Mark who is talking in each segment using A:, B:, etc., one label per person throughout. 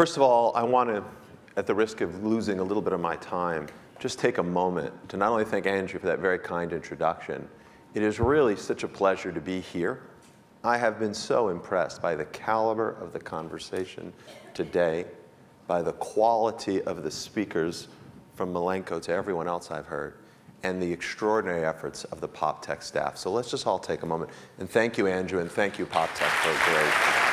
A: First of all, I want to, at the risk of losing a little bit of my time, just take a moment to not only thank Andrew for that very kind introduction. It is really such a pleasure to be here. I have been so impressed by the caliber of the conversation today, by the quality of the speakers from Milenko to everyone else I've heard, and the extraordinary efforts of the PopTech staff. So let's just all take a moment. And thank you, Andrew, and thank you, PopTech, for a great.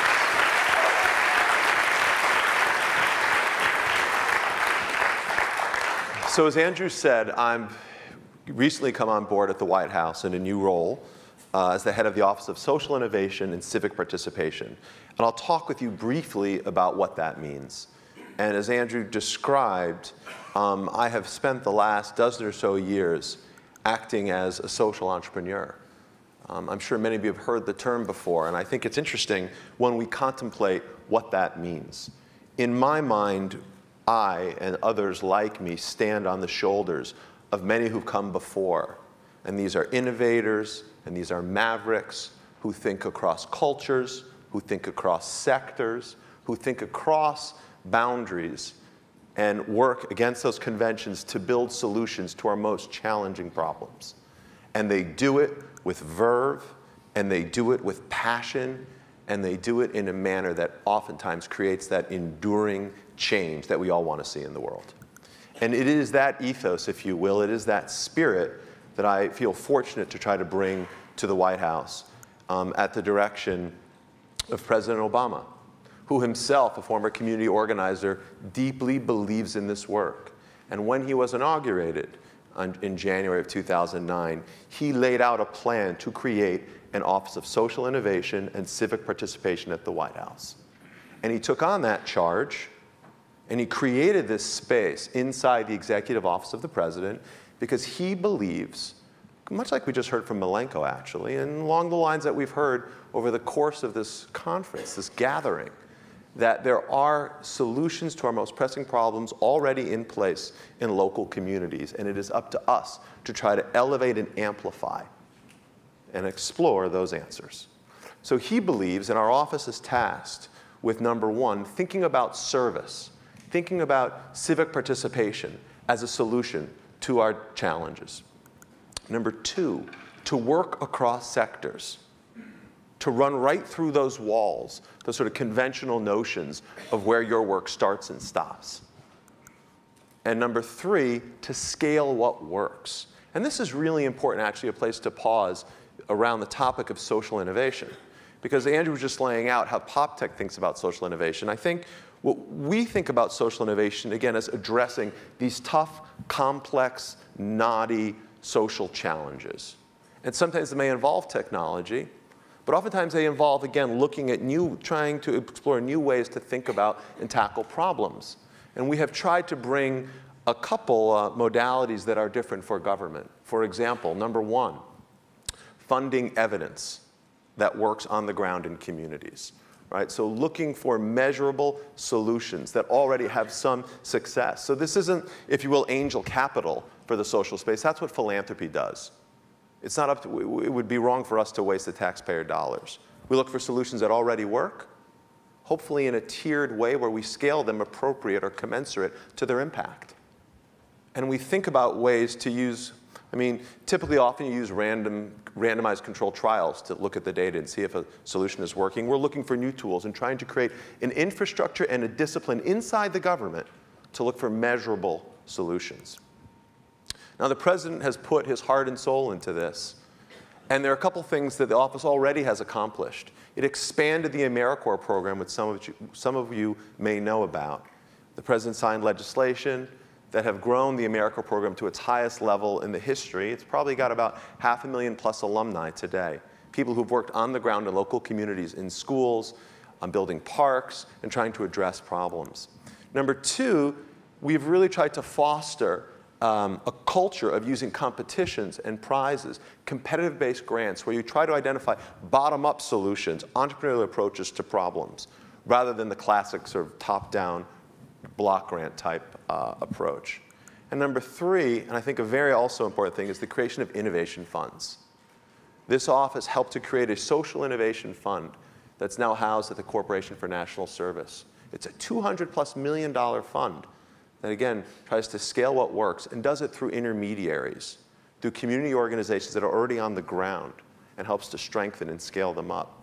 A: So as Andrew said, I'm recently come on board at the White House in a new role as the head of the Office of Social Innovation and Civic Participation. And I'll talk with you briefly about what that means. And as Andrew described, I have spent the last dozen or so years acting as a social entrepreneur. I'm sure many of you have heard the term before, and I think it's interesting when we contemplate what that means. In my mind, I and others like me stand on the shoulders of many who've come before. And these are innovators, and these are mavericks who think across cultures, who think across sectors, who think across boundaries and work against those conventions to build solutions to our most challenging problems. And they do it with verve, and they do it with passion, and they do it in a manner that oftentimes creates that enduring change that we all want to see in the world. And it is that ethos, if you will, it is that spirit that I feel fortunate to try to bring to the White House at the direction of President Obama, who himself, a former community organizer, deeply believes in this work. And when he was inaugurated in January of 2009, he laid out a plan to create an Office of Social Innovation and Civic Participation at the White House. And he took on that charge, and he created this space inside the Executive Office of the President because he believes, much like we just heard from Milenko actually, and along the lines that we've heard over the course of this conference, this gathering, that there are solutions to our most pressing problems already in place in local communities, and it is up to us to try to elevate and amplify and explore those answers. So he believes, and our office is tasked with, number one, thinking about service, thinking about civic participation as a solution to our challenges. Number two, to work across sectors, to run right through those walls, those sort of conventional notions of where your work starts and stops. And number three, to scale what works. And this is really important, actually, a place to pause around the topic of social innovation. Because Andrew was just laying out how PopTech thinks about social innovation. I think what we think about social innovation, again, is addressing these tough, complex, knotty social challenges. And sometimes they may involve technology, but oftentimes they involve, again, looking at trying to explore new ways to think about and tackle problems. And we have tried to bring a couple modalities that are different for government. For example, number one, funding evidence that works on the ground in communities. Right? So looking for measurable solutions that already have some success. So this isn't, if you will, angel capital for the social space. That's what philanthropy does. It's not up to, it would be wrong for us to waste the taxpayer dollars. We look for solutions that already work, hopefully in a tiered way where we scale them appropriate or commensurate to their impact. And we think about ways to use, I mean, typically often you use randomized controlled trials to look at the data and see if a solution is working. We're looking for new tools and trying to create an infrastructure and a discipline inside the government to look for measurable solutions. Now, the President has put his heart and soul into this. And there are a couple things that the office already has accomplished. It expanded the AmeriCorps program, which some of you may know about. The President signed legislation that have grown the AmeriCorps program to its highest level in the history. It's probably got about 500,000+ alumni today, people who've worked on the ground in local communities, in schools, on building parks, and trying to address problems. Number two, we've really tried to foster a culture of using competitions and prizes, competitive-based grants, where you try to identify bottom-up solutions, entrepreneurial approaches to problems, rather than the classic sort of top-down block grant type approach. And number three, and I think a very also important thing, is the creation of innovation funds. This office helped to create a social innovation fund that's now housed at the Corporation for National Service. It's a $200+ million fund that, again, tries to scale what works and does it through intermediaries, through community organizations that are already on the ground, and helps to strengthen and scale them up.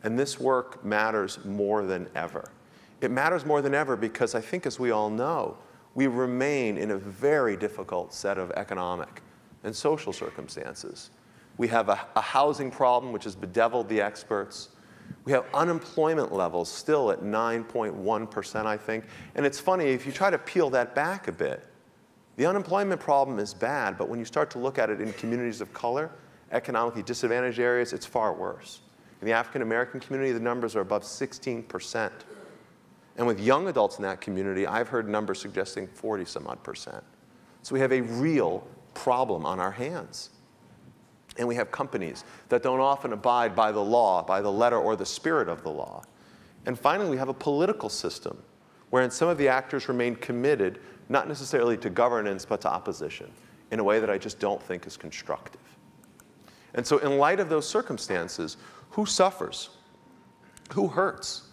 A: And this work matters more than ever. It matters more than ever because I think, as we all know, we remain in a very difficult set of economic and social circumstances. We have a housing problem which has bedeviled the experts. We have unemployment levels still at 9.1%, I think. And it's funny, if you try to peel that back a bit, the unemployment problem is bad, but when you start to look at it in communities of color, economically disadvantaged areas, it's far worse. In the African American community, the numbers are above 16%. And with young adults in that community, I've heard numbers suggesting 40-some-odd%. So we have a real problem on our hands. And we have companies that don't often abide by the law, by the letter or the spirit of the law. And finally, we have a political system wherein some of the actors remain committed, not necessarily to governance, but to opposition, in a way that I just don't think is constructive. And so in light of those circumstances, who suffers? Who hurts?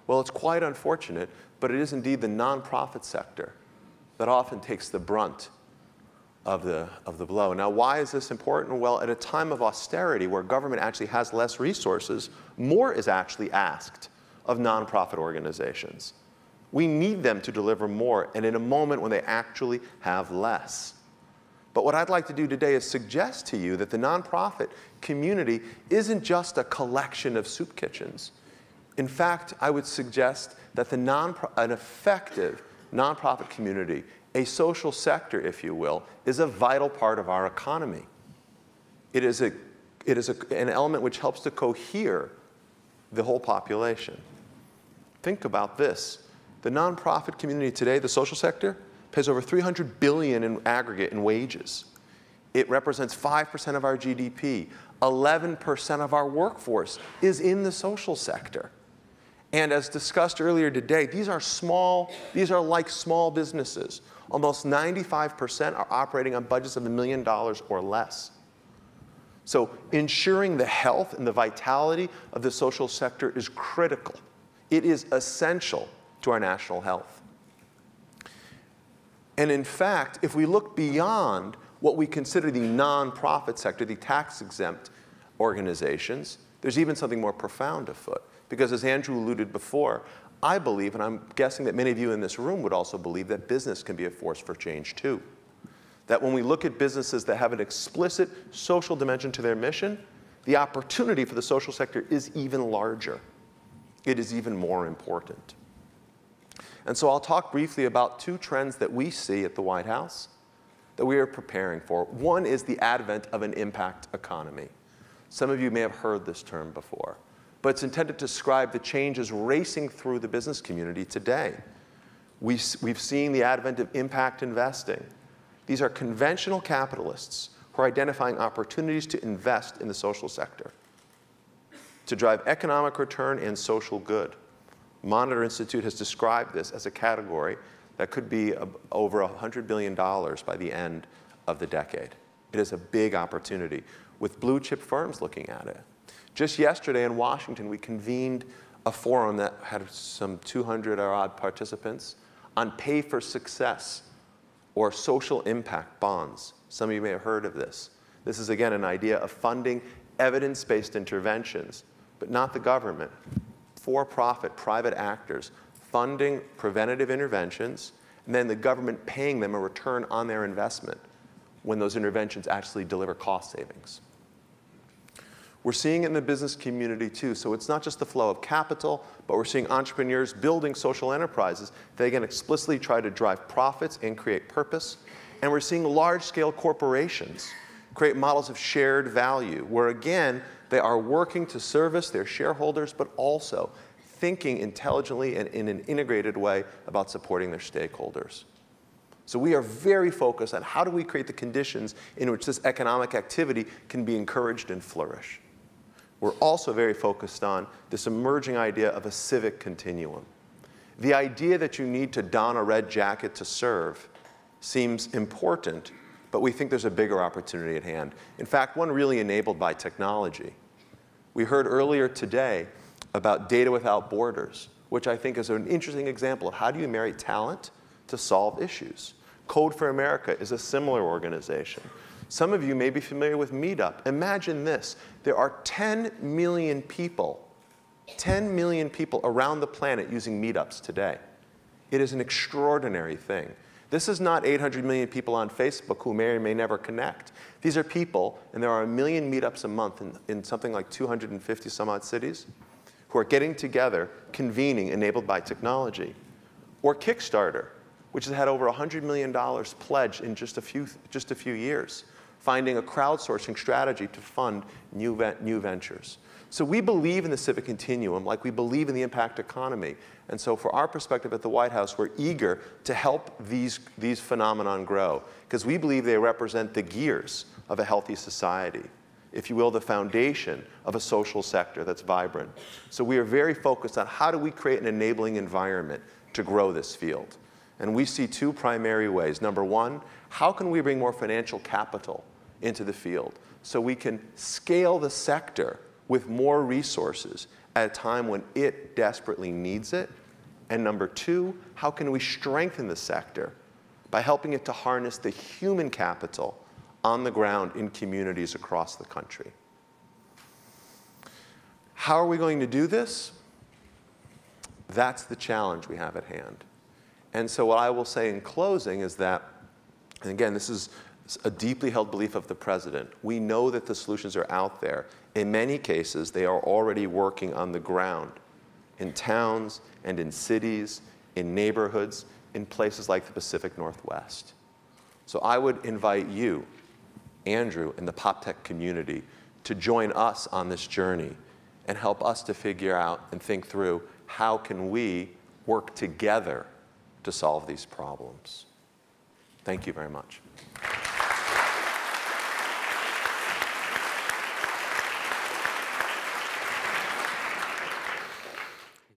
A: Well, it's quite unfortunate, but it is indeed the nonprofit sector that often takes the brunt of the blow. Now, why is this important? Well, at a time of austerity where government actually has less resources, more is actually asked of nonprofit organizations. We need them to deliver more, and in a moment when they actually have less. But what I'd like to do today is suggest to you that the nonprofit community isn't just a collection of soup kitchens. In fact, I would suggest that an effective nonprofit community, a social sector, if you will, is a vital part of our economy. It is an element which helps to cohere the whole population. Think about this. The nonprofit community today, the social sector, pays over $300 billion in aggregate in wages. It represents 5% of our GDP. 11% of our workforce is in the social sector. And as discussed earlier today, these are like small businesses. Almost 95% are operating on budgets of $1 million or less. So ensuring the health and the vitality of the social sector is critical. It is essential to our national health. And in fact, if we look beyond what we consider the nonprofit sector, the tax-exempt organizations, there's even something more profound afoot. Because as Andrew alluded before, I believe, and I'm guessing that many of you in this room would also believe, that business can be a force for change too. That when we look at businesses that have an explicit social dimension to their mission, the opportunity for the social sector is even larger. It is even more important. And so I'll talk briefly about two trends that we see at the White House that we are preparing for. One is the advent of an impact economy. Some of you may have heard this term before, but it's intended to describe the changes racing through the business community today. We've seen the advent of impact investing. These are conventional capitalists who are identifying opportunities to invest in the social sector, to drive economic return and social good. Monitor Institute has described this as a category that could be over $100 billion by the end of the decade. It is a big opportunity, with blue chip firms looking at it. Just yesterday in Washington, we convened a forum that had some 200 or odd participants on pay for success, or social impact bonds. Some of you may have heard of this. This is, again, an idea of funding evidence-based interventions, but not the government. For-profit, private actors funding preventative interventions, and then the government paying them a return on their investment when those interventions actually deliver cost savings. We're seeing it in the business community too, so it's not just the flow of capital, but we're seeing entrepreneurs building social enterprises that, again, explicitly try to drive profits and create purpose. And we're seeing large-scale corporations create models of shared value, where, again, they are working to service their shareholders, but also thinking intelligently and in an integrated way about supporting their stakeholders. So we are very focused on how do we create the conditions in which this economic activity can be encouraged and flourish. We're also very focused on this emerging idea of a civic continuum. The idea that you need to don a red jacket to serve seems important, but we think there's a bigger opportunity at hand. In fact, one really enabled by technology. We heard earlier today about data without borders. which I think is an interesting example of how do you marry talent to solve issues. Code for America is a similar organization. Some of you may be familiar with Meetup. Imagine this. There are 10 million people around the planet using Meetups today. It is an extraordinary thing. This is not 800 million people on Facebook who may or may never connect. These are people, and there are 1 million meetups a month in something like 250 some odd cities, who are getting together, convening, enabled by technology. Or Kickstarter, which has had over $100 million pledged in just a few years, finding a crowdsourcing strategy to fund new ventures. So we believe in the civic continuum like we believe in the impact economy. And so for our perspective at the White House, we're eager to help these phenomenon grow, because we believe they represent the gears of a healthy society, if you will, the foundation of a social sector that's vibrant. So we are very focused on how do we create an enabling environment to grow this field. And we see two primary ways. Number one, how can we bring more financial capital into the field so we can scale the sector with more resources at a time when it desperately needs it? And number two, how can we strengthen the sector by helping it to harness the human capital on the ground in communities across the country? How are we going to do this? That's the challenge we have at hand. And so what I will say in closing is that, and again, this is a deeply held belief of the president, we know that the solutions are out there. In many cases, they are already working on the ground, in towns and in cities, in neighborhoods, in places like the Pacific Northwest. So I would invite you, Andrew, and the PopTech community to join us on this journey and help us to figure out and think through how can we work together to solve these problems. Thank you very much.